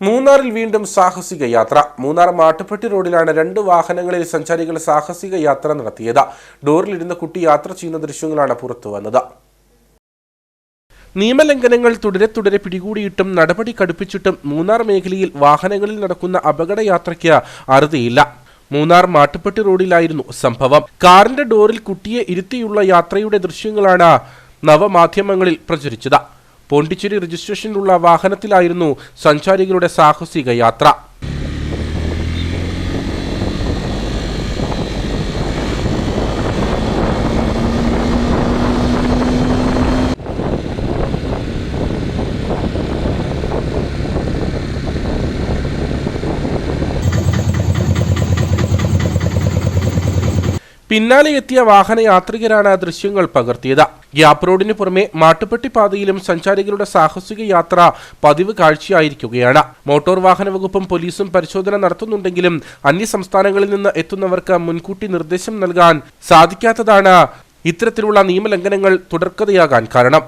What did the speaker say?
മൂന്നാറിൽ വീണ്ടും സാഹസിക യാത്ര. മൂന്നാർ മാട്ടുപ്പെട്ടി റോഡിലാണ് 2 വാഹനങ്ങളിൽ സഞ്ചാരികൾ സാഹസിക യാത്ര നടത്തിയത്. ഡോറിലിരുന്ന കുട്ടി യാത്ര ചെയ്യുന്ന ദൃശ്യങ്ങളാണ് പുറത്തുവന്നത്. നിയമലംഘനങ്ങൾ തുടരെ പിടികൂടിയിട്ടും നടപടി കടുപ്പിച്ചിട്ടും മൂന്നാർ മേഖലയിൽ വാഹനങ്ങളിൽ നടക്കുന്ന അപകടയാത്രയ്ക്ക് അറുതിയില്ല. മൂന്നാർ മാട്ടുപ്പെട്ടി റോഡിലായിരുന്നു സംഭവം. കാറിന്റെ ഡോറിൽ കുട്ടിയെ ഇരുത്തിയുള്ള യാത്രയുടെ ദൃശ്യങ്ങളാണ് നവമാധ്യമങ്ങളിൽ പ്രചരിച്ചത്. പോണ്ടിച്ചേരി രജിസ്ട്രേഷനിലുള്ള വാഹനത്തിലായിരുന്നു സഞ്ചാരികളുടെ സാഹസിക യാത്ര. പിന്നാലെ എത്തിയ വാഹനയാത്രികരാണ് ദൃശ്യങ്ങൾ പകർത്തിയത്. ഗ്യാപ്പ് റോഡിന് പുറമെ മാട്ടുപ്പെട്ടി പാതയിലും സഞ്ചാരികളുടെ സാഹസിക യാത്ര പതിവ് കാഴ്ചയായിരിക്കുകയാണ്. മോട്ടോർ വാഹന വകുപ്പും പോലീസും പരിശോധന നടത്തുന്നുണ്ടെങ്കിലും അന്യസംസ്ഥാനങ്ങളിൽ നിന്ന് എത്തുന്നവർക്ക് മുൻകൂട്ടി നിർദ്ദേശം നൽകാൻ സാധിക്കാത്തതാണ് ഇത്തരത്തിലുള്ള നിയമലംഘനങ്ങൾ തുടർക്കഥയാകാൻ കാരണം.